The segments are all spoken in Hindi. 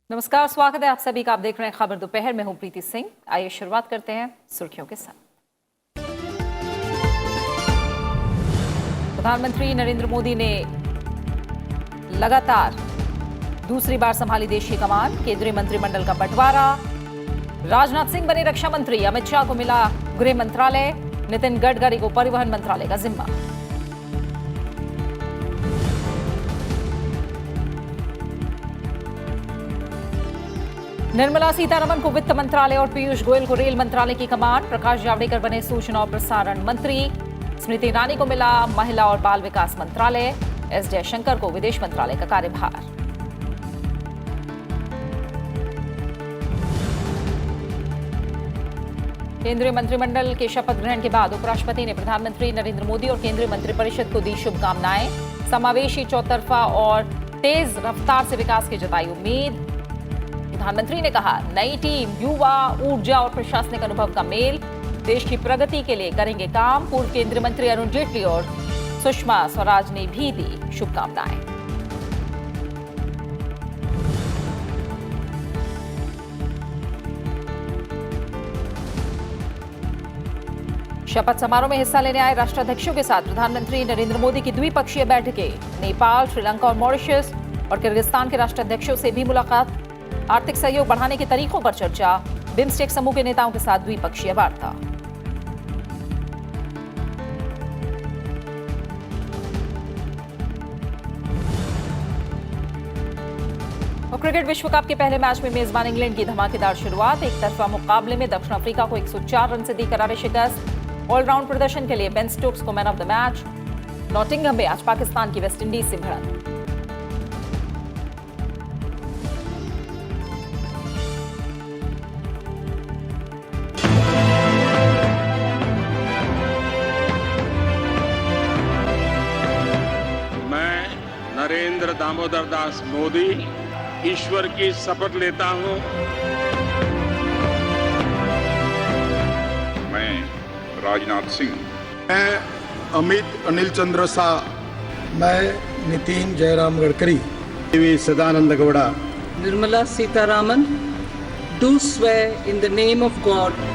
नमस्कार, स्वागत है आप सभी का। आप देख रहे हैं खबर दोपहर में। हूं प्रीति सिंह। आइए शुरुआत करते हैं सुर्खियों के साथ। प्रधानमंत्री नरेंद्र मोदी ने लगातार दूसरी बार संभाली देश की कमान। केंद्रीय मंत्रिमंडल का बंटवारा। राजनाथ सिंह बने रक्षा मंत्री। अमित शाह को मिला गृह मंत्रालय। नितिन गडकरी को परिवहन मंत्रालय का जिम्मा। निर्मला सीतारमण को वित्त मंत्रालय और पीयूष गोयल को रेल मंत्रालय की कमान। प्रकाश जावड़ेकर बने सूचना और प्रसारण मंत्री। स्मृति ईरानी को मिला महिला और बाल विकास मंत्रालय। एस जयशंकर को विदेश मंत्रालय का कार्यभार। केंद्रीय मंत्रिमंडल के शपथ ग्रहण के बाद उपराष्ट्रपति ने प्रधानमंत्री नरेंद्र मोदी और केंद्रीय मंत्रिपरिषद को दी शुभकामनाएं। समावेशी, चौतरफा और तेज रफ्तार से विकास की जताई उम्मीद। प्रधानमंत्री ने कहा, नई टीम युवा, ऊर्जा और प्रशासनिक अनुभव का मेल। देश की प्रगति के लिए करेंगे काम। पूर्व केंद्रीय मंत्री अरुण जेटली और सुषमा स्वराज ने भी दी शुभकामनाएं। शपथ समारोह में हिस्सा लेने आए राष्ट्राध्यक्षों के साथ प्रधानमंत्री नरेंद्र मोदी की द्विपक्षीय बैठकें। नेपाल, श्रीलंका और मॉरिशस और किर्गिस्तान के राष्ट्राध्यक्षों से भी मुलाकात। आर्थिक सहयोग बढ़ाने के तरीकों पर चर्चा। बिम्स्टेक समूह के नेताओं के साथ द्विपक्षीय वार्ता। और क्रिकेट विश्व कप के पहले मैच में मेजबान इंग्लैंड की धमाकेदार शुरुआत। एक तरफा मुकाबले में दक्षिण अफ्रीका को 104 रन से दी करारी शिकस्त। ऑलराउंड प्रदर्शन के लिए बेन स्टोक्स को man of the match. Nottingham में आज पाकिस्तान की वेस्टइंडीज से भिड़ंत। नरेंद्र दामोदर दास मोदी ईश्वर की शपथ लेता हूं। मैं राजनाथ सिंह। मैं अमित अनिल चंद्र शाह। मैं Nitin Jairam Gadkari. V Sadananda Gowda. Nirmala Sitharaman do swear in the name of God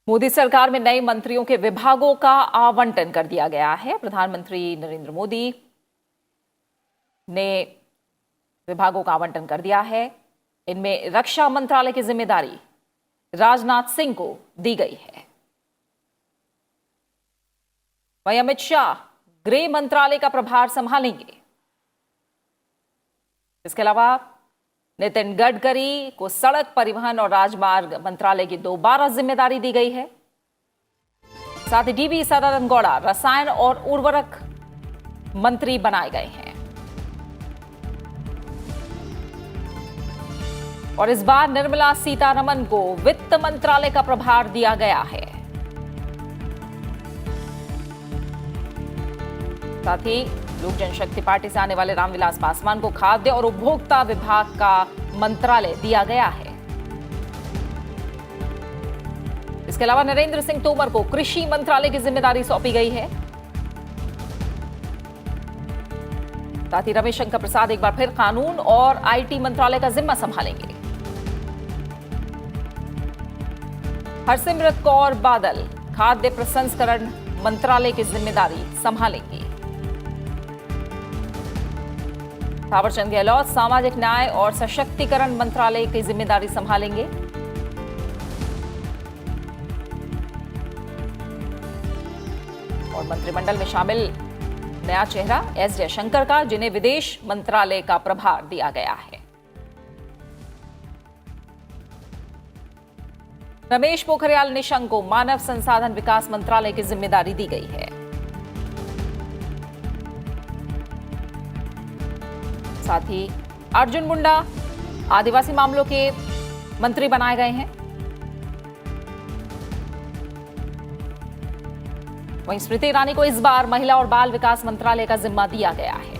Modi सरकार में नए मंत्रियों के विभागों का आवंटन कर दिया गया है। प्रधानमंत्री नरेंद्र मोदी ने विभागों का आवंटन कर दिया है। इनमें रक्षा मंत्रालय की जिम्मेदारी राजनाथ सिंह को दी गई है। वहीं अमित शाह गृह मंत्रालय का प्रभार संभालेंगे। इसके अलावा नितिन गडकरी को सड़क परिवहन और राजमार्ग मंत्रालय की दोबारा जिम्मेदारी दी गई है। साथ ही डीवी सदानंद गौड़ा रसायन और उर्वरक मंत्री बनाए गए हैं। और इस बार निर्मला सीतारमण को वित्त मंत्रालय का प्रभार दिया गया है। साथ ही लोक जनशक्ति पार्टी से आने वाले रामविलास पासवान को खाद्य और उपभोक्ता विभाग का मंत्रालय दिया गया है। इसके अलावा नरेंद्र सिंह तोमर को कृषि मंत्रालय की जिम्मेदारी सौंपी गई है। साथ ही रविशंकर प्रसाद एक बार फिर कानून और आईटी मंत्रालय का जिम्मा संभालेंगे। हरसिमरत कौर बादल खाद्य प्रसंस्करण मंत्रालय की जिम्मेदारी संभालेंगी। थावरचंद गहलोत सामाजिक न्याय और सशक्तिकरण मंत्रालय की जिम्मेदारी संभालेंगे। और मंत्रिमंडल में शामिल नया चेहरा एस जयशंकर का, जिन्हें विदेश मंत्रालय का प्रभार दिया गया है। रमेश पोखरियाल निशंक को मानव संसाधन विकास मंत्रालय की जिम्मेदारी दी गई है। साथ ही अर्जुन मुंडा आदिवासी मामलों के मंत्री बनाए गए हैं। वहीं स्मृति ईरानी को इस बार महिला और बाल विकास मंत्रालय का जिम्मा दिया गया है।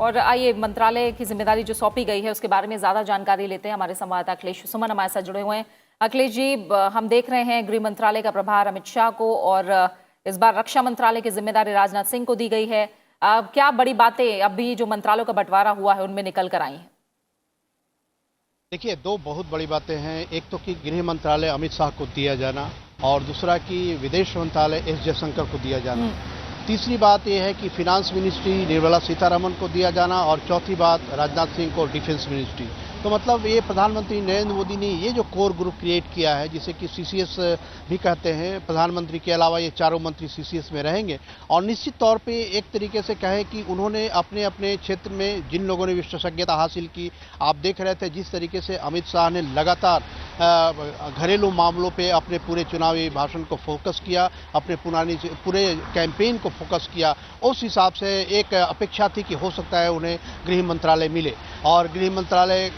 और आइए मंत्रालय की जिम्मेदारी जो सौंपी गई है उसके बारे में ज्यादा जानकारी लेते हैं। हमारे संवाददाता अखिलेश सुमन हमारे साथ जुड़े हुए हैं। अखिलेश जी, हम देख रहे हैं गृह मंत्रालय का प्रभार अमित शाह को और इस बार रक्षा मंत्रालय की जिम्मेदारी राजनाथ सिंह को दी गई है। क्या बड़ी बातें अभी जो मंत्रालयों का बंटवारा हुआ है उनमें निकल कर आई हैं? देखिए, दो बहुत बड़ी बातें हैं। एक तो कि गृह मंत्रालय अमित शाह को दिया जाना और दूसरा कि विदेश मंत्रालय एस जयशंकर को दिया जाना। तीसरी बात यह है कि फिनांस मिनिस्ट्री निर्मला सीतारमण को दिया जाना और चौथी बात राजनाथ सिंह को डिफेंस मिनिस्ट्री। तो मतलब ये प्रधानमंत्री नरेंद्र मोदी ने ये जो कोर ग्रुप क्रिएट किया है, जिसे कि सीसीएस भी कहते हैं, प्रधानमंत्री के अलावा ये चारों मंत्री सीसीएस में रहेंगे। और निश्चित तौर पे एक तरीके से कहें कि उन्होंने अपने अपने क्षेत्र में जिन लोगों ने विशेषज्ञता हासिल की, आप देख रहे थे जिस तरीके से अमित शाह ने लगातार घरेलू मामलों पे अपने पूरे चुनावी भाषण को फोकस किया, अपने पूरे कैंपेन को फोकस किया, उस हिसाब से एक अपेक्षा थी कि हो सकता है उन्हें गृह मंत्रालय मिले। और गृह मंत्रालय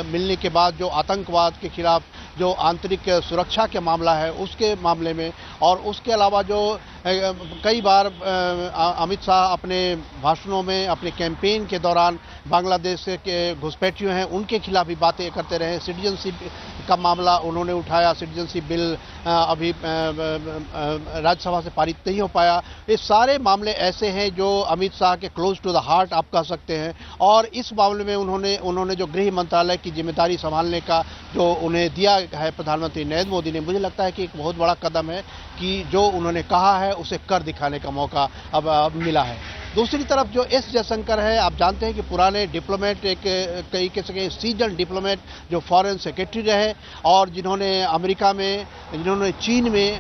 मिलने के बाद जो आतंकवाद के खिलाफ जो आंतरिक सुरक्षा के मामला है उसके मामले में, और उसके अलावा जो कई बार अमित शाह अपने भाषणों में अपने कैंपेन के दौरान बांग्लादेश के घुसपैठियों हैं उनके खिलाफ भी बातें करते रहे। सिटीजनशिप का मामला उन्होंने उठाया, सिटीजनशिप बिल अभी राज्यसभा से पारित नहीं हो पाया। ये सारे मामले ऐसे हैं जो अमित शाह के क्लोज टू द हार्ट आप कह सकते हैं। और इस मामले में उन्होंने जो गृह मंत्रालय की जिम्मेदारी संभालने का जो उन्हें दिया है प्रधानमंत्री नरेंद्र मोदी ने, मुझे लगता है कि एक बहुत बड़ा कदम है कि जो उन्होंने कहा है उसे कर दिखाने का मौका अब मिला है। दूसरी तरफ जो एस जयशंकर है, आप जानते हैं कि पुराने डिप्लोमेट, एक तरीके से सीजन डिप्लोमेट जो फॉरेन सेक्रेटरी रहे और जिन्होंने अमेरिका में, जिन्होंने चीन में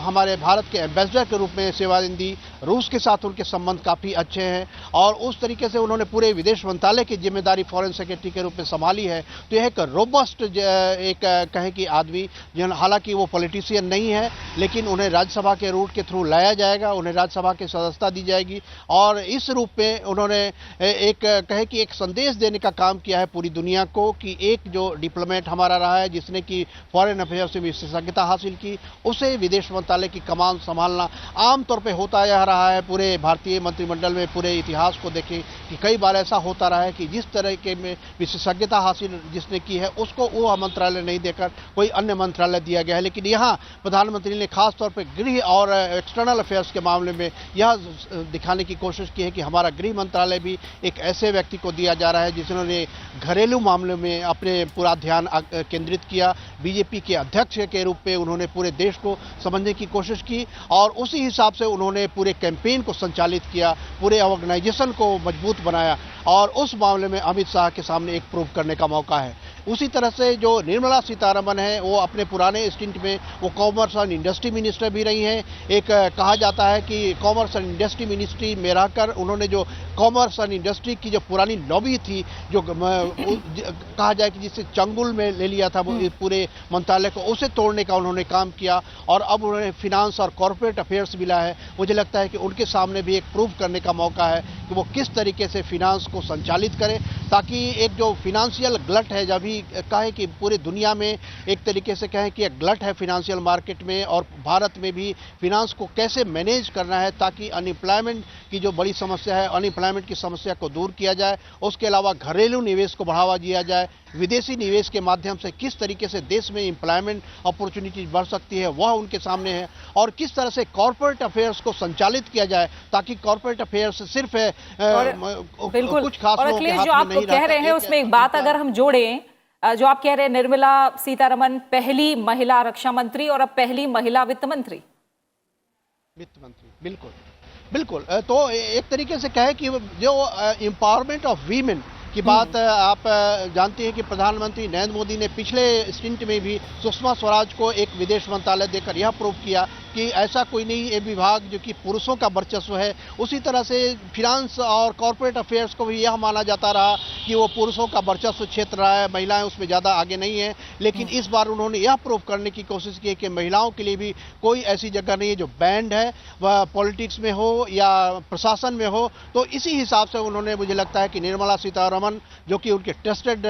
हमारे भारत के एम्बेसडर के रूप में सेवा दी। रूस के साथ उनके संबंध काफ़ी अच्छे हैं और उस तरीके से उन्होंने पूरे विदेश मंत्रालय की जिम्मेदारी फॉरेन सेक्रेटरी के रूप में संभाली है। तो यह एक रोबस्ट एक कहें कि आदमी, हालांकि वो पॉलिटिशियन नहीं है, लेकिन उन्हें राज्यसभा के रूट के थ्रू लाया जाएगा, उन्हें राज्यसभा की सदस्यता दी जाएगी। और इस रूप में उन्होंने एक कहे कि एक संदेश देने का काम किया है पूरी दुनिया को कि एक जो डिप्लोमेट हमारा रहा है जिसने कि फॉरेन अफेयर्स में विशेषज्ञता हासिल की, उसे विदेश मंत्रालय की कमान संभालना आमतौर पर होता जा रहा है। पूरे भारतीय मंत्रिमंडल में पूरे इतिहास को देखें कि कई बार ऐसा होता रहा है कि जिस तरह के में विशेषज्ञता हासिल जिसने की है उसको वो मंत्रालय नहीं देकर कोई अन्य मंत्रालय दिया गया है। लेकिन यहाँ प्रधानमंत्री ने खास तौर पर गृह और एक्सटर्नल अफेयर्स के मामले में यह दिखाने की कोशिश की है कि हमारा गृह मंत्रालय भी एक ऐसे व्यक्ति को दिया जा रहा है जिन्होंने घरेलू मामलों में अपने पूरा ध्यान केंद्रित किया। बीजेपी के अध्यक्ष के रूप में उन्होंने पूरे देश को समझने की कोशिश की और उसी हिसाब से उन्होंने पूरे कैंपेन को संचालित किया, पूरे ऑर्गेनाइजेशन को मजबूत बनाया और उस मामले में अमित शाह के सामने एक प्रूव करने का मौका है। उसी तरह से जो निर्मला सीतारमण है, वो अपने पुराने स्टिंट में वो कॉमर्स एंड इंडस्ट्री मिनिस्टर भी रही हैं। एक कहा जाता है कि कॉमर्स एंड इंडस्ट्री मिनिस्ट्री में रहकर उन्होंने जो कॉमर्स एंड इंडस्ट्री की जो पुरानी लॉबी थी, जो कहा जाए कि जिसे चंगुल में ले लिया था वो पूरे मंत्रालय को, उसे तोड़ने का उन्होंने काम किया और अब उन्होंने फिनांस और कॉर्पोरेट अफेयर्स मिला है। मुझे लगता है कि उनके सामने भी एक प्रूव करने का मौका है कि वो किस तरीके से फिनांस को संचालित करें, ताकि एक जो फिनेंशियल ग्लट है, जब भी कहें कि पूरी दुनिया में एक तरीके से कहें कि एक ग्लट है फिनेंशियल मार्केट में, और भारत में भी फिनांस को कैसे मैनेज करना है ताकि अनएम्प्लॉयमेंट की जो बड़ी समस्या है, अनएम्प्लॉयमेंट की समस्या को दूर किया जाए। उसके अलावा घरेलू निवेश को बढ़ावा दिया जाए, विदेशी निवेश के माध्यम से किस तरीके से देश में एम्प्लॉयमेंट अपॉर्चुनिटी बढ़ सकती है वह उनके सामने है, और किस तरह से कॉर्पोरेट अफेयर्स को संचालित किया जाए ताकि कॉर्पोरेट अफेयर्स सिर्फ कुछ खास लोगों के हाथ में नहीं रहता। जो आप कह रहे हैं उसमें एक बात अगर हम जोड़ें, जो आप कह रहे हैं निर्मला सीतारमण पहली महिला रक्षा मंत्री और अब पहली महिला वित्त मंत्री। बिल्कुल बिल्कुल। तो एक तरीके से कहे कि जो एम्पावरमेंट ऑफ वीमेन की बात आप जानते हैं कि प्रधानमंत्री नरेंद्र मोदी ने पिछले स्टिंट में भी सुषमा स्वराज को एक विदेश मंत्रालय देकर यह प्रूव किया कि ऐसा कोई नहीं, ये विभाग जो कि पुरुषों का वर्चस्व है। उसी तरह से फिनांस और कॉर्पोरेट अफेयर्स को भी यह माना जाता रहा कि वो पुरुषों का वर्चस्व क्षेत्र रहा है, महिलाएं उसमें ज़्यादा आगे नहीं है, लेकिन इस बार उन्होंने यह प्रूव करने की कोशिश की है कि महिलाओं के लिए भी कोई ऐसी जगह नहीं है जो बैंड है, वह पॉलिटिक्स में हो या प्रशासन में हो। तो इसी हिसाब से उन्होंने, मुझे लगता है कि निर्मला सीतारमण, जो कि उनके टेस्टेड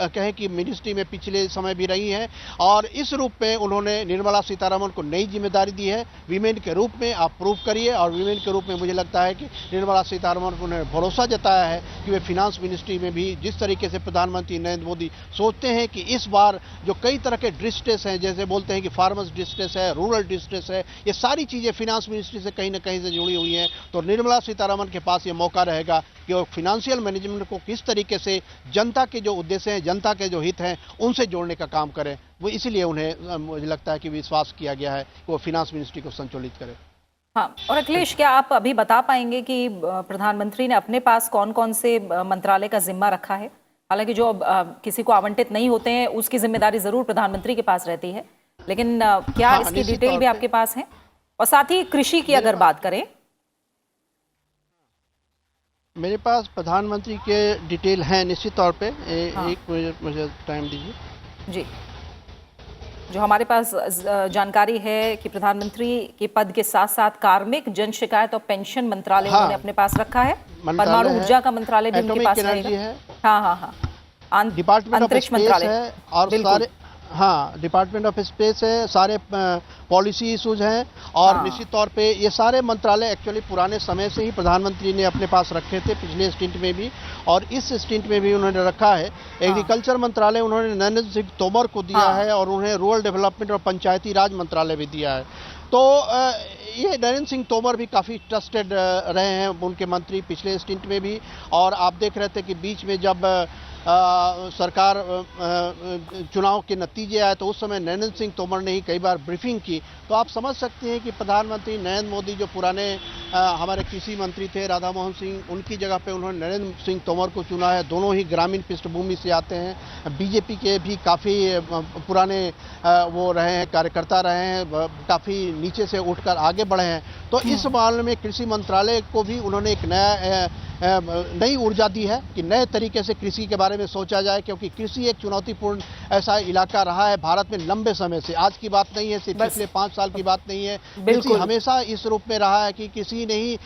कहें कि मिनिस्ट्री में पिछले समय भी रही हैं, और इस रूप में उन्होंने निर्मला सीतारमण को नई जिम्मेदारी दी है। वीमेन के रूप में आप प्रूव करिए, और वीमेन के रूप में मुझे लगता है कि निर्मला सीतारमण को उन्होंने भरोसा जताया है कि वे फिनांस मिनिस्ट्री में भी जिस तरीके से प्रधानमंत्री नरेंद्र मोदी सोचते हैं कि इस बार जो कई तरह के डिस्ट्रेस हैं, जैसे बोलते हैं कि फार्मर्स डिस्ट्रेस है, रूरल डिस्ट्रेस है, ये सारी चीज़ें फिनांस मिनिस्ट्री से कहीं ना कहीं से जुड़ी हुई हैं। तो निर्मला सीतारमण के पास ये मौका रहेगा कि वो फिनेंशियल मैनेजमेंट को किस तरीके से जनता के जो उद्देश्य हैं, जनता के जो हित हैं, उनसे जोड़ने का काम करें। वो इसीलिए उन्हें, मुझे लगता है कि विश्वास किया गया है कि वो फिनांस मिनिस्ट्री को संचालित करें। हाँ, और अखिलेश, क्या आप अभी बता पाएंगे कि प्रधानमंत्री ने अपने पास कौन कौन से मंत्रालय का जिम्मा रखा है? हालांकि जो किसी को आवंटित नहीं होते हैं उसकी जिम्मेदारी जरूर प्रधानमंत्री के पास रहती है, लेकिन क्या इसकी डिटेल भी आपके पास है? और साथ ही कृषि की अगर बात करें, मेरे पास प्रधानमंत्री के डिटेल हैं निश्चित तौर पे। एक मिनट मुझे टाइम दीजिए जी। जो हमारे पास जानकारी है कि प्रधानमंत्री के पद के साथ साथ कार्मिक, जन शिकायत और पेंशन मंत्रालय उन्होंने अपने पास रखा है। परमाणु ऊर्जा का मंत्रालय भी उनके पास रहेगा। हाँ, डिपार्टमेंट ऑफ स्पेस है, और सारे, हाँ, डिपार्टमेंट ऑफ स्पेस है, सारे पॉलिसी इशूज हैं, और निश्चित तौर पे ये सारे मंत्रालय एक्चुअली पुराने समय से ही प्रधानमंत्री ने अपने पास रखे थे, पिछले स्टिंट में भी और इस स्टिंट में भी उन्होंने रखा है। एग्रीकल्चर मंत्रालय उन्होंने नरेंद्र सिंह तोमर को दिया है, और उन्हें रूरल डेवलपमेंट और पंचायती राज मंत्रालय भी दिया है। तो ये नरेंद्र सिंह तोमर भी काफ़ी ट्रस्टेड रहे हैं उनके मंत्री पिछले स्टिंट में भी। और आप देख रहे थे कि बीच में जब सरकार चुनाव के नतीजे आए तो उस समय नरेंद्र सिंह तोमर ने ही कई बार ब्रीफिंग की। तो आप समझ सकते हैं कि प्रधानमंत्री नरेंद्र मोदी जो पुराने हमारे कृषि मंत्री थे राधा मोहन सिंह, उनकी जगह पे उन्होंने नरेंद्र सिंह तोमर को चुना है। दोनों ही ग्रामीण पृष्ठभूमि से आते हैं, बीजेपी के भी काफ़ी पुराने वो रहे हैं, कार्यकर्ता रहे हैं, काफ़ी नीचे से उठकर आगे बढ़े हैं। तो इस मामले में कृषि मंत्रालय को भी उन्होंने एक नई ऊर्जा दी है कि नए तरीके से कृषि के बारे में सोचा जाए, क्योंकि कृषि एक चुनौतीपूर्ण ऐसा इलाका रहा है भारत में लंबे समय से। आज की बात नहीं है, सिर्फ पिछले 5 साल की बात नहीं है। कृषि हमेशा इस रूप में रहा है कि किसी ने ही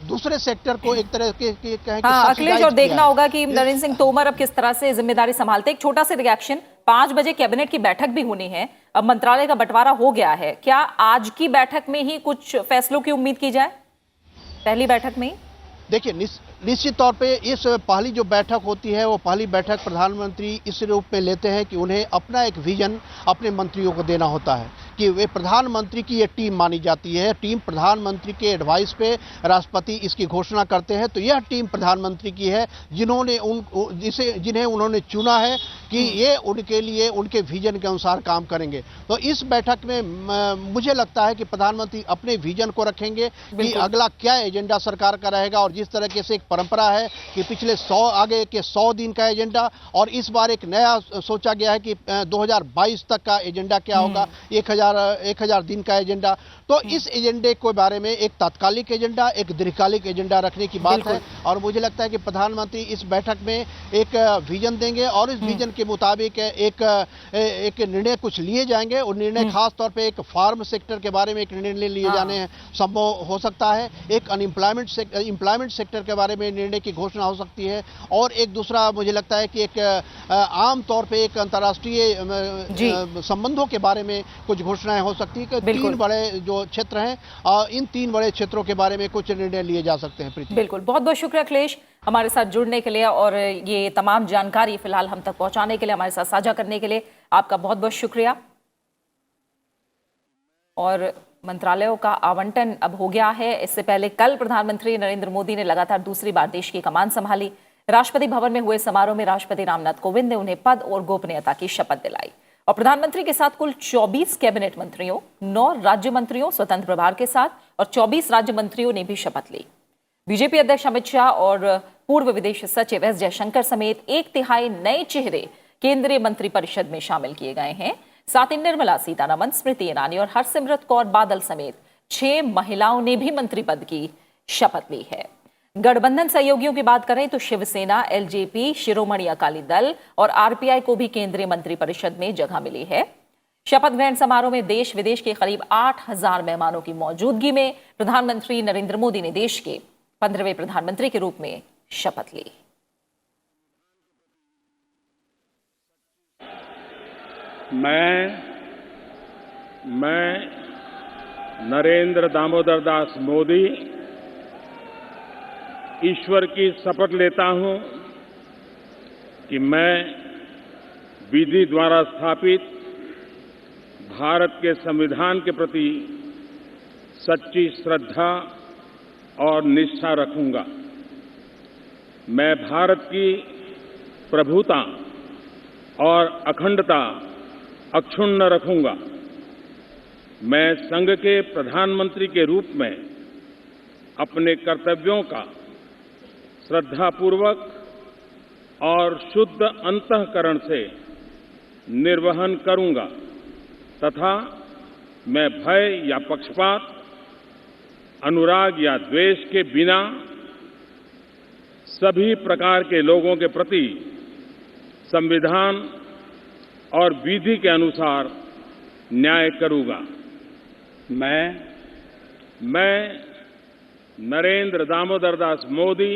दूसरे सेक्टर को एक तरह के कहें। अखिलेश, और देखना होगा कि नरेंद्र सिंह तोमर अब किस तरह से जिम्मेदारी संभालते। एक छोटा सा रिएक्शन, 5 बजे कैबिनेट की बैठक भी होनी है, अब मंत्रालय का बंटवारा हो गया है, क्या आज की बैठक में ही कुछ फैसलों की उम्मीद की जाए, पहली बैठक में ही? देखिए, निश्चित तौर पे इस पहली जो बैठक होती है वो पहली बैठक प्रधानमंत्री इस रूप में लेते हैं कि उन्हें अपना एक विजन अपने मंत्रियों को देना होता है कि वे प्रधानमंत्री की ये टीम मानी जाती है। टीम प्रधानमंत्री के एडवाइस पे राष्ट्रपति इसकी घोषणा करते हैं। तो यह टीम प्रधानमंत्री की है जिन्हें उन्होंने चुना है कि ये उनके लिए उनके विजन के अनुसार काम करेंगे। तो इस बैठक में मुझे लगता है कि प्रधानमंत्री अपने विजन को रखेंगे कि अगला क्या एजेंडा सरकार का रहेगा। और जिस तरीके से एक परंपरा है कि पिछले 100 दिन का एजेंडा, और इस बार एक नया सोचा गया है कि 2022 तक का एजेंडा क्या होगा, 1000 दिन का एजेंडा। तो इस एजेंडे के बारे में एक तात्कालिक एजेंडा, एक दीर्घकालिक एजेंडा रखने की बात है। और मुझे लगता है कि प्रधानमंत्री इस बैठक में एक विजन देंगे और इस विजन के मुताबिक एक निर्णय कुछ लिए जाएंगे। और निर्णय खास तौर पे एक फार्म सेक्टर के बारे में एक निर्णय लिए जाने संभव हो सकता है, एक एम्प्लॉयमेंट सेक्टर के बारे में निर्णय की घोषणा हो सकती है, और एक दूसरा मुझे लगता है कि एक आम तौर पे एक अंतर्राष्ट्रीय संबंधों के बारे में कुछ घोषणाएं हो सकती है कि 3 बड़े जो क्षेत्र हैं, इन 3 बड़े क्षेत्रों के बारे में कुछ निर्णय लिए जा सकते हैं। प्रीति, बिल्कुल, बहुत बहुत शुक्रिया अखिलेश हमारे साथ जुड़ने के लिए और ये तमाम जानकारी फिलहाल हम तक पहुंचाने के लिए, हमारे साथ साझा करने के लिए आपका बहुत बहुत शुक्रिया। और मंत्रालयों का आवंटन अब हो गया है। इससे पहले कल प्रधानमंत्री नरेंद्र मोदी ने लगातार दूसरी बार देश की कमान संभाली। राष्ट्रपति भवन में हुए समारोह में राष्ट्रपति रामनाथ कोविंद ने उन्हें पद और गोपनीयता की शपथ दिलाई। और प्रधानमंत्री के साथ कुल 24 कैबिनेट मंत्रियों, 9 राज्य मंत्रियों स्वतंत्र प्रभार के साथ और 24 राज्य मंत्रियों ने भी शपथ ली। बीजेपी अध्यक्ष अमित शाह और पूर्व विदेश सचिव एस जयशंकर समेत 1/3 नए चेहरे केंद्रीय मंत्रिपरिषद में शामिल किए गए हैं। साथ ही निर्मला सीतारमण, स्मृति ईरानी और हरसिमरत कौर बादल समेत 6 महिलाओं ने भी मंत्री पद की शपथ ली है। गठबंधन सहयोगियों की बात करें तो शिवसेना, एलजेपी, शिरोमणि अकाली दल और आरपीआई को भी केंद्रीय मंत्रिपरिषद में जगह मिली है। शपथ ग्रहण समारोह में देश विदेश के करीब 8,000 मेहमानों की मौजूदगी में प्रधानमंत्री नरेंद्र मोदी ने देश के 15वें प्रधानमंत्री के रूप में शपथ ली। मैं नरेंद्र दामोदर दास मोदी ईश्वर की शपथ लेता हूं कि मैं विधि द्वारा स्थापित भारत के संविधान के प्रति सच्ची श्रद्धा और निष्ठा रखूंगा। मैं भारत की प्रभुता और अखंडता अक्षुण्ण रखूंगा। मैं संघ के प्रधानमंत्री के रूप में अपने कर्तव्यों का श्रद्धापूर्वक और शुद्ध अंतःकरण से निर्वहन करूंगा तथा मैं भय या पक्षपात, अनुराग या द्वेष के बिना सभी प्रकार के लोगों के प्रति संविधान और विधि के अनुसार न्याय करूंगा। मैं नरेंद्र दामोदर दास मोदी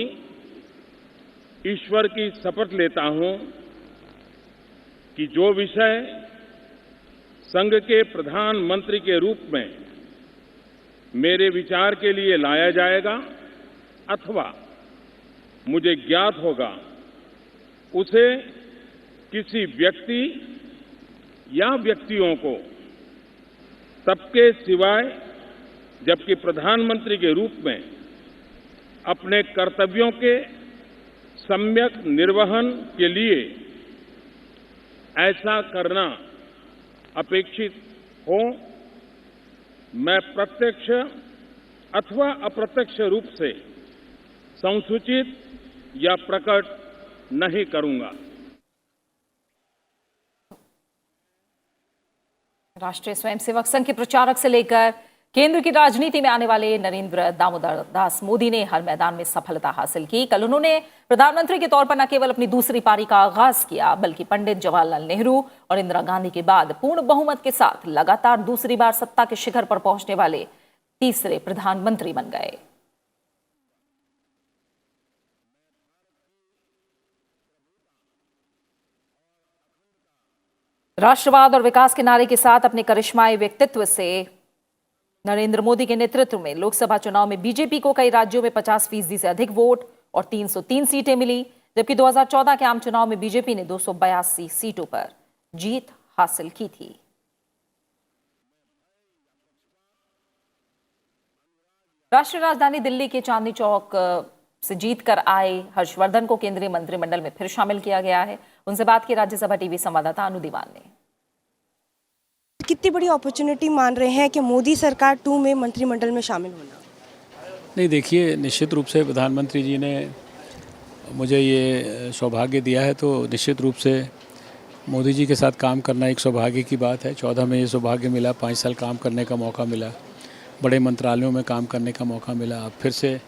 ईश्वर की शपथ लेता हूं कि जो विषय संघ के प्रधानमंत्री के रूप में मेरे विचार के लिए लाया जाएगा अथवा मुझे ज्ञात होगा, उसे किसी व्यक्ति या व्यक्तियों को तब के सिवाय जबकि प्रधानमंत्री के रूप में अपने कर्तव्यों के सम्यक निर्वहन के लिए ऐसा करना अपेक्षित हो, मैं प्रत्यक्ष अथवा अप्रत्यक्ष रूप से संसूचित या प्रकट नहीं करूंगा। राष्ट्रीय स्वयंसेवक संघ के प्रचारक से लेकर केंद्र की राजनीति में आने वाले नरेंद्र दामोदर दास मोदी ने हर मैदान में सफलता हासिल की। कल उन्होंने प्रधानमंत्री के तौर पर न केवल अपनी दूसरी पारी का आगाज किया, बल्कि पंडित जवाहरलाल नेहरू और इंदिरा गांधी के बाद पूर्ण बहुमत के साथ लगातार दूसरी बार सत्ता के शिखर पर पहुंचने वाले तीसरे प्रधानमंत्री बन गए। राष्ट्रवाद और विकास के नारे के साथ अपने करिश्माई व्यक्तित्व से नरेंद्र मोदी के नेतृत्व में लोकसभा चुनाव में बीजेपी को कई राज्यों में 50% से अधिक वोट और 303 सीटें मिली, जबकि 2014 के आम चुनाव में बीजेपी ने 282 सीटों पर जीत हासिल की थी। राष्ट्रीय राजधानी दिल्ली के चांदनी चौक से जीतकर आए हर्षवर्धन को केंद्रीय मंत्रिमंडल में फिर शामिल किया गया है। उनसे बात की राज्यसभा टीवी संवाददाता अनु दीवान ने। कितनी बड़ी अपॉर्चुनिटी मान रहे हैं कि मोदी सरकार 2 में मंत्रिमंडल में शामिल होना? नहीं, देखिए, निश्चित रूप से प्रधानमंत्री जी ने मुझे ये सौभाग्य दिया है, तो निश्चित रूप से मोदी जी के साथ काम करना एक सौभाग्य की बात है। 14 में ये सौभाग्य मिला, 5 साल काम करने का मौका मिला, बड़े मंत्रालयों में काम करने का मौका मिला। अब फिर से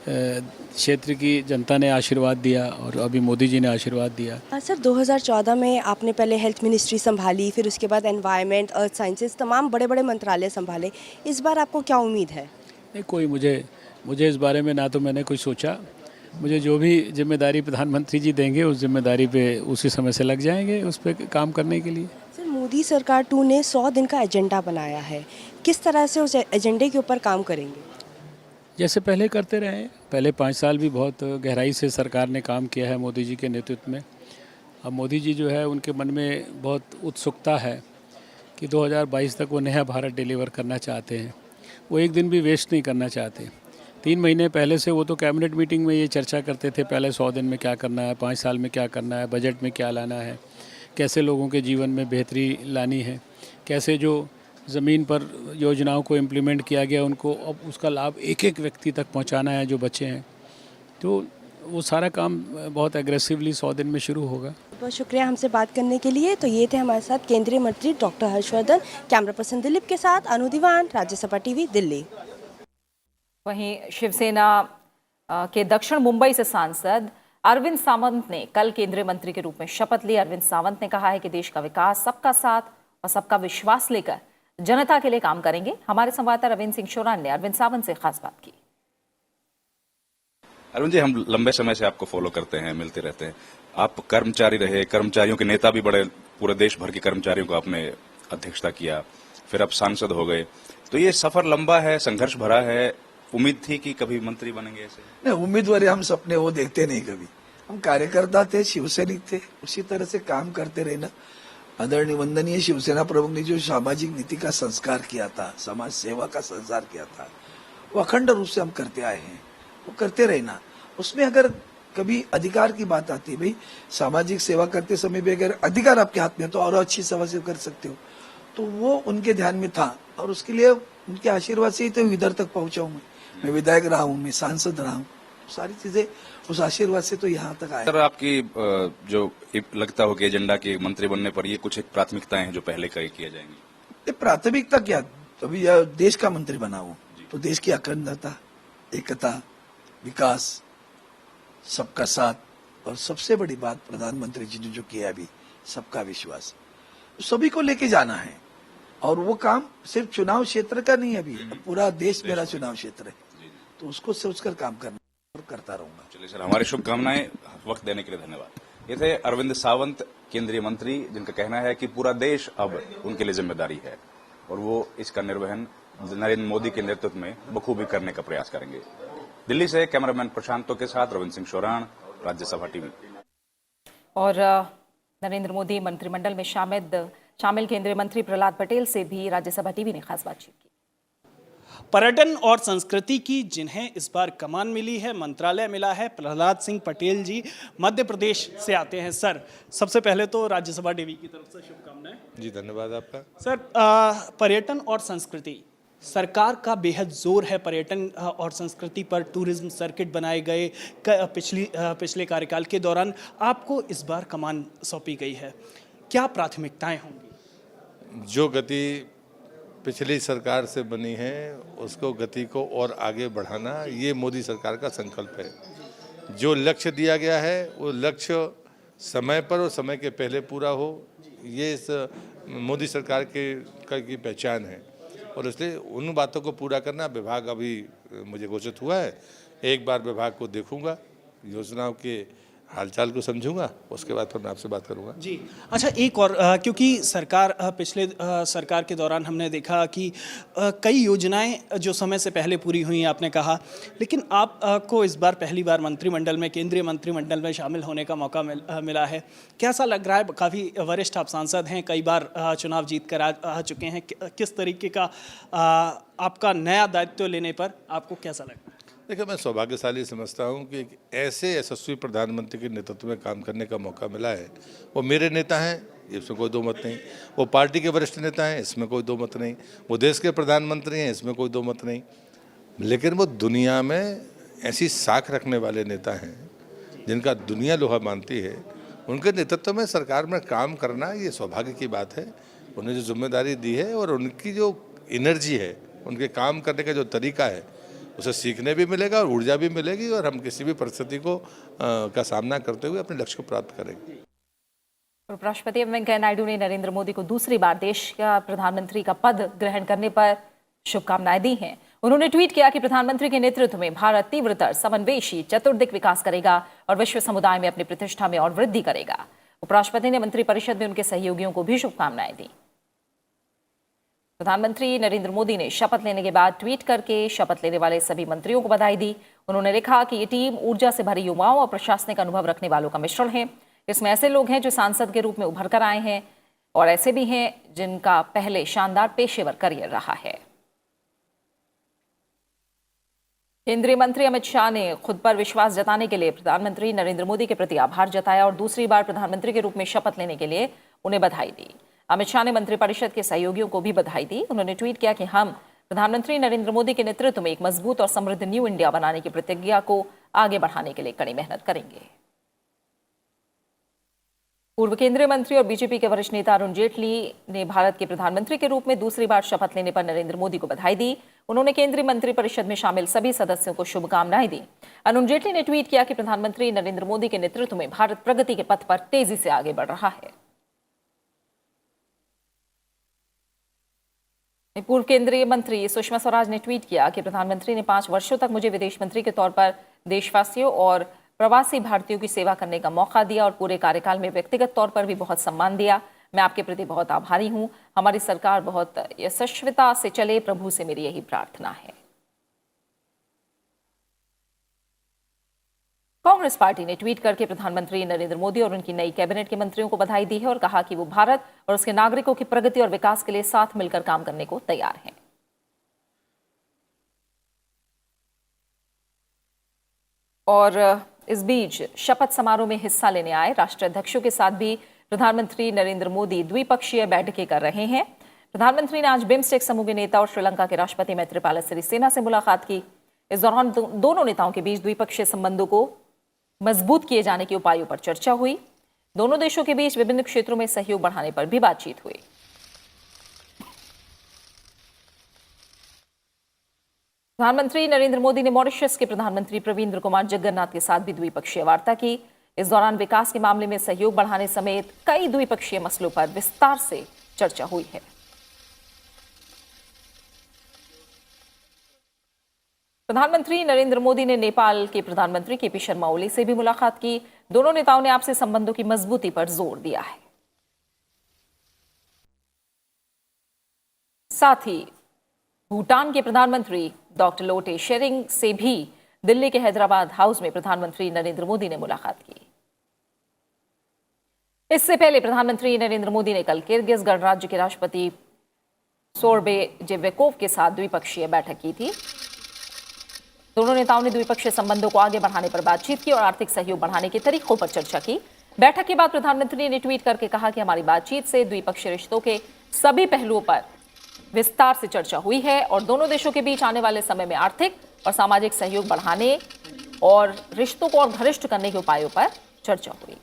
क्षेत्र की जनता ने आशीर्वाद दिया और अभी मोदी जी ने आशीर्वाद दिया। सर, 2014 में आपने पहले हेल्थ मिनिस्ट्री संभाली, फिर उसके बाद एनवायरनमेंट, अर्थ साइंसेस, तमाम बड़े बड़े मंत्रालय संभाले। इस बार आपको क्या उम्मीद है? नहीं, कोई मुझे इस बारे में ना तो मैंने कुछ सोचा। मुझे जो भी जिम्मेदारी प्रधानमंत्री जी देंगे उस जिम्मेदारी पे उसी समय से लग जाएंगे उस पर काम करने के लिए। सर, मोदी सरकार 2 ने 100 दिन का एजेंडा बनाया है, किस तरह से उस एजेंडे के ऊपर काम करेंगे? जैसे पहले करते रहे। पहले 5 साल भी बहुत गहराई से सरकार ने काम किया है मोदी जी के नेतृत्व में। अब मोदी जी जो है, उनके मन में बहुत उत्सुकता है कि 2022 तक वो नया भारत डिलीवर करना चाहते हैं। वो एक दिन भी वेस्ट नहीं करना चाहते। 3 महीने पहले से वो तो कैबिनेट मीटिंग में ये चर्चा करते थे, पहले 100 दिन में क्या करना है, 5 साल में क्या करना है, बजट में क्या लाना है, कैसे लोगों के जीवन में बेहतरी लानी है, कैसे जो ज़मीन पर योजनाओं को इम्प्लीमेंट किया गया उनको अब उसका लाभ एक एक व्यक्ति तक पहुंचाना है जो बच्चे हैं। तो वो सारा काम बहुत एग्रेसिवली 100 दिन में शुरू होगा। बहुत शुक्रिया हमसे बात करने के लिए। तो ये थे हमारे साथ केंद्रीय मंत्री doctor Harshvardhan. Camera person Dilip के साथ अनु दीवान, राज्यसभा टीवी, दिल्ली। वहीं शिवसेना के दक्षिण मुंबई से सांसद अरविंद सावंत ने कल केंद्रीय मंत्री के रूप में शपथ ली। अरविंद सावंत ने कहा है कि देश का विकास सबका साथ और सबका विश्वास लेकर जनता के लिए काम करेंगे। हमारे संवाददाता रविंद्र सिंह शोरान ने अरविंद सावंत से खास बात की। अरविंद जी, हम लंबे समय से आपको फॉलो करते हैं, मिलते रहते हैं। आप कर्मचारी रहे, कर्मचारियों के नेता भी बड़े, पूरे देश भर के कर्मचारियों को आपने अध्यक्षता किया, फिर आप सांसद हो गए। तो ये सफर लंबा है, संघर्ष भरा है। उम्मीद थी कि कभी मंत्री बनेंगे ऐसे? नहीं, उम्मीदवारी हम सपने वो देखते नहीं कभी। हम कार्यकर्ता थे, शिवसैनिक थे, उसी तरह से काम करते रहना। आदरणीय वंदनीय शिवसेना प्रमुख ने जो सामाजिक नीति का संस्कार किया था, समाज सेवा का संस्कार किया था, वो अखंड रूप से हम करते आए हैं, वो करते रहना। उसमें अगर कभी अधिकार की बात आती है, भाई सामाजिक सेवा करते समय भी अगर अधिकार आपके हाथ में है तो और अच्छी सेवा से कर सकते हो, तो वो उनके ध्यान में था और उसके लिए उनके आशीर्वाद से ही तो इधर तक पहुंचा हूं। मैं विधायक रहा हूं, मैं सांसद रहा हूं, सारी चीजें उस आशीर्वाद से तो यहाँ तक आए। सर, आपकी जो लगता हो कि एजेंडा के मंत्री बनने पर ये कुछ एक प्राथमिकताएं हैं जो पहले किया जाएंगी? प्राथमिकता क्या, अभी देश का मंत्री बना हूं तो देश की अखंडता, एकता, विकास, सबका साथ और सबसे बड़ी बात प्रधानमंत्री जी ने जो किया अभी, सबका विश्वास, सभी को लेके जाना है। और वो काम सिर्फ चुनाव क्षेत्र का नहीं है, अभी पूरा देश मेरा चुनाव क्षेत्र है, तो उसको सोचकर काम करना और करता रहूंगा। चलिए सर, हमारी शुभकामनाएं। वक्त देने के लिए धन्यवाद। ये थे अरविंद सावंत, केंद्रीय मंत्री, जिनका कहना है कि पूरा देश अब उनके लिए जिम्मेदारी है और वो इसका निर्वहन नरेंद्र मोदी के नेतृत्व में बखूबी करने का प्रयास करेंगे। दिल्ली से कैमरामैन प्रशांतों के साथ रविंद्र सिंह शोरान, राज्यसभा टीवी। और नरेंद्र मोदी मंत्रिमंडल में शामिल केंद्रीय मंत्री प्रहलाद पटेल से भी राज्यसभा टीवी ने खास बातचीत की। पर्यटन और संस्कृति की जिन्हें इस बार कमान मिली है, मंत्रालय मिला है, प्रहलाद सिंह पटेल जी मध्य प्रदेश से आते हैं। सर, सबसे पहले तो राज्यसभा टीवी की तरफ से शुभकामनाएं। जी धन्यवाद आपका। सर, पर्यटन और संस्कृति, सरकार का बेहद जोर है पर्यटन और संस्कृति पर। टूरिज्म सर्किट बनाए गए पिछले कार्यकाल के दौरान। आपको इस बार कमान सौंपी गई है, क्या प्राथमिकताएं होंगी? जो गति पिछली सरकार से बनी है उसको गति को और आगे बढ़ाना, ये मोदी सरकार का संकल्प है। जो लक्ष्य दिया गया है वो लक्ष्य समय पर और समय के पहले पूरा हो, ये इस मोदी सरकार की पहचान है। और इसलिए उन बातों को पूरा करना, विभाग अभी मुझे घोषित हुआ है, एक बार विभाग को देखूंगा, योजनाओं के हालचाल को समझूंगा, उसके बाद फिर मैं आपसे बात करूंगा। जी अच्छा, एक और क्योंकि पिछले सरकार के दौरान हमने देखा कि कई योजनाएं जो समय से पहले पूरी हुई, आपने कहा, लेकिन आपको इस बार पहली बार मंत्रिमंडल में, केंद्रीय मंत्रिमंडल में शामिल होने का मौका मिला है। कैसा लग रहा है? काफ़ी वरिष्ठ आप सांसद हैं, कई बार चुनाव जीत कर आ चुके हैं। किस तरीके का आपका नया दायित्व लेने पर आपको कैसा लग रहा है? देखिए, मैं सौभाग्यशाली समझता हूं कि एक ऐसे यशस्वी प्रधानमंत्री के नेतृत्व में काम करने का मौका मिला है। वो मेरे नेता हैं, इसमें कोई दो मत नहीं। वो पार्टी के वरिष्ठ नेता हैं, इसमें कोई दो मत नहीं। वो देश के प्रधानमंत्री हैं, इसमें कोई दो मत नहीं। लेकिन वो दुनिया में ऐसी साख रखने वाले नेता हैं जिनका दुनिया लोहा मानती है। उनके नेतृत्व में सरकार में काम करना ये सौभाग्य की बात है। उन्हें जो जिम्मेदारी दी है और उनकी जो एनर्जी है, उनके काम करने का जो तरीका है, उसे सीखने भी मिलेगा और ऊर्जा भी मिलेगी और हम किसी भी परिस्थिति को का सामना करते हुए अपने लक्ष्य को प्राप्त करेंगे। उपराष्ट्रपति एम वेंकैया नायडू ने नरेंद्र मोदी को दूसरी बार देश का प्रधानमंत्री का पद ग्रहण करने पर शुभकामनाएं दी हैं। उन्होंने ट्वीट किया कि प्रधानमंत्री के नेतृत्व में भारत तीव्रतर, समन्वेशी, चतुर्दिक विकास करेगा और विश्व समुदाय में अपनी प्रतिष्ठा में और वृद्धि करेगा। उपराष्ट्रपति ने मंत्रिपरिषद में उनके सहयोगियों को भी शुभकामनाएं दी। प्रधानमंत्री नरेंद्र मोदी ने शपथ लेने के बाद ट्वीट करके शपथ लेने वाले सभी मंत्रियों को बधाई दी। उन्होंने लिखा कि ये टीम ऊर्जा से भरी युवाओं और प्रशासनिक अनुभव रखने वालों का मिश्रण है। इसमें ऐसे लोग हैं जो सांसद के रूप में उभर कर आए हैं और ऐसे भी हैं जिनका पहले शानदार पेशेवर करियर रहा है। केंद्रीय मंत्री अमित शाह ने खुद पर विश्वास जताने के लिए प्रधानमंत्री नरेंद्र मोदी के प्रति आभार जताया और दूसरी बार प्रधानमंत्री के रूप में शपथ लेने के लिए उन्हें बधाई दी। अमित शाह ने मंत्रिपरिषद के सहयोगियों को भी बधाई दी। उन्होंने ट्वीट किया कि हम प्रधानमंत्री नरेंद्र मोदी के नेतृत्व में एक मजबूत और समृद्ध न्यू इंडिया बनाने की प्रतिज्ञा को आगे बढ़ाने के लिए कड़ी मेहनत करेंगे। पूर्व केंद्रीय मंत्री और बीजेपी के वरिष्ठ नेता अरुण जेटली ने भारत के प्रधानमंत्री के रूप में दूसरी बार शपथ लेने पर नरेंद्र मोदी को बधाई दी। उन्होंने केंद्रीय मंत्रिपरिषद में शामिल सभी सदस्यों को शुभकामनाएं दी। अरुण जेटली ने ट्वीट किया कि प्रधानमंत्री नरेंद्र मोदी के नेतृत्व में भारत प्रगति के पथ पर तेजी से आगे बढ़ रहा है। पूर्व केंद्रीय मंत्री सुषमा स्वराज ने ट्वीट किया कि प्रधानमंत्री ने 5 वर्षों तक मुझे विदेश मंत्री के तौर पर देशवासियों और प्रवासी भारतीयों की सेवा करने का मौका दिया और पूरे कार्यकाल में व्यक्तिगत तौर पर भी बहुत सम्मान दिया। मैं आपके प्रति बहुत आभारी हूं। हमारी सरकार बहुत यशस्विता से चले, प्रभु से मेरी यही प्रार्थना है। कांग्रेस पार्टी ने ट्वीट करके प्रधानमंत्री नरेंद्र मोदी और उनकी नई कैबिनेट के मंत्रियों को बधाई दी है और कहा कि वो भारत और उसके नागरिकों की प्रगति और विकास के लिए साथ मिलकर काम करने को तैयार हैं। और इस बीच शपथ समारोह में हिस्सा लेने आए राष्ट्राध्यक्षों के साथ भी प्रधानमंत्री नरेंद्र मोदी द्विपक्षीय बैठकें कर रहे हैं। प्रधानमंत्री ने आज बिम्स्टेक समूह के नेता और श्रीलंका के राष्ट्रपति मैत्रीपाला सिरिसेना से मुलाकात की। इस दौरान दोनों नेताओं के बीच द्विपक्षीय संबंधों को मजबूत किए जाने के उपायों पर चर्चा हुई। दोनों देशों के बीच विभिन्न क्षेत्रों में सहयोग बढ़ाने पर भी बातचीत हुई। प्रधानमंत्री नरेंद्र मोदी ने मॉरिशस के प्रधानमंत्री प्रविंद्र कुमार जगन्नाथ के साथ भी द्विपक्षीय वार्ता की। इस दौरान विकास के मामले में सहयोग बढ़ाने समेत कई द्विपक्षीय मसलों पर विस्तार से चर्चा हुई है। प्रधानमंत्री नरेंद्र मोदी ने नेपाल के प्रधानमंत्री केपी शर्मा ओली से भी मुलाकात की। दोनों नेताओं ने आपसी संबंधों की मजबूती पर जोर दिया है। साथ ही भूटान के प्रधानमंत्री डॉक्टर लोटे शेरिंग से भी दिल्ली के हैदराबाद हाउस में प्रधानमंत्री नरेंद्र मोदी ने मुलाकात की। इससे पहले प्रधानमंत्री नरेंद्र मोदी ने कल किर्गिज गणराज्य के राष्ट्रपति सोरबे जेवेकोव के साथ द्विपक्षीय बैठक की थी। दोनों नेताओं ने द्विपक्षीय संबंधों को आगे बढ़ाने पर बातचीत की और आर्थिक सहयोग बढ़ाने के तरीकों पर चर्चा की। बैठक के बाद प्रधानमंत्री ने ट्वीट करके कहा कि हमारी बातचीत से द्विपक्षीय रिश्तों के सभी पहलुओं पर विस्तार से चर्चा हुई है और दोनों देशों के बीच आने वाले समय में आर्थिक और सामाजिक सहयोग बढ़ाने और रिश्तों को और घनिष्ठ करने के उपायों पर चर्चा हुई।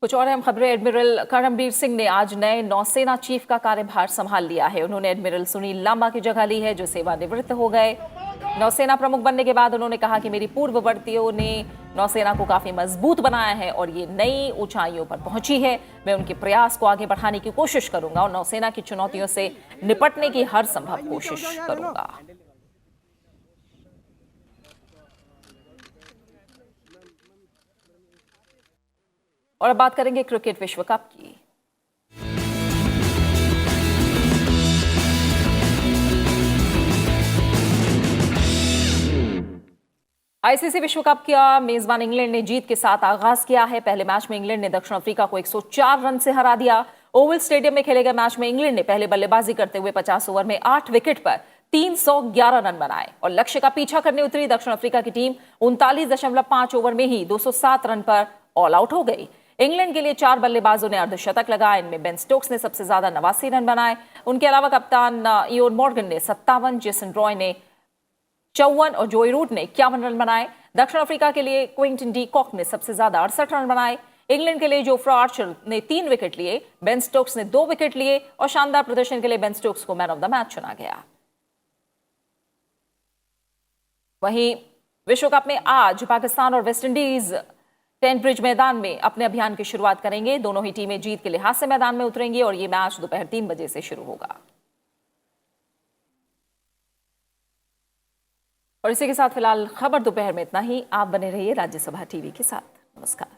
कुछ और अहम खबरें। एडमिरल करमबीर सिंह ने आज नए नौसेना चीफ का कार्यभार संभाल लिया है। उन्होंने एडमिरल सुनील लांबा की जगह ली है, जो सेवानिवृत्त हो गए। नौसेना प्रमुख बनने के बाद उन्होंने कहा कि मेरी पूर्ववर्तियों ने नौसेना को काफी मजबूत बनाया है और ये नई ऊंचाइयों पर पहुंची है। मैं उनके प्रयास को आगे बढ़ाने की कोशिश करूंगा और नौसेना की चुनौतियों से निपटने की हर संभव कोशिश करूंगा। और अब बात करेंगे क्रिकेट विश्व कप की। आईसीसी विश्व कप का मेजबान इंग्लैंड ने जीत के साथ आगाज किया है। पहले मैच में इंग्लैंड ने दक्षिण अफ्रीका को 104 रन से हरा दिया। ओवल स्टेडियम में खेले गए मैच में इंग्लैंड ने पहले बल्लेबाजी करते हुए 50 ओवर में 8 विकेट पर 311 रन बनाए और लक्ष्य का पीछा करने उतरी दक्षिण अफ्रीका की टीम 39.5 ओवर में ही 207 रन पर ऑल आउट हो गई। इंग्लैंड के लिए 4 बल्लेबाजों ने अर्धशतक लगाए। इनमें बेन स्टोक्स ने सबसे ज्यादा 89 रन बनाए। उनके अलावा कप्तान इयोन मॉर्गन ने 57, जेसन रॉय ने 54 और जोई रूट ने 51 रन बनाए। दक्षिण अफ्रीका के लिए क्विंटन डी कॉक ने सबसे ज्यादा 68 रन बनाए। इंग्लैंड के लिए जोफ्रा आर्चर ने 3 विकेट लिए, बेन स्टोक्स ने 2 विकेट लिए और शानदार प्रदर्शन के लिए बेन स्टोक्स को मैन ऑफ द मैच चुना गया। वहीं विश्व कप में आज पाकिस्तान और वेस्टइंडीज टेंट ब्रिज मैदान में अपने अभियान की शुरुआत करेंगे। दोनों ही टीमें जीत के लिहाज से मैदान में उतरेंगी और ये मैच दोपहर 3 बजे से शुरू होगा। और इसी के साथ फिलहाल खबर दोपहर में इतना ही। आप बने रहिए राज्यसभा टीवी के साथ। नमस्कार।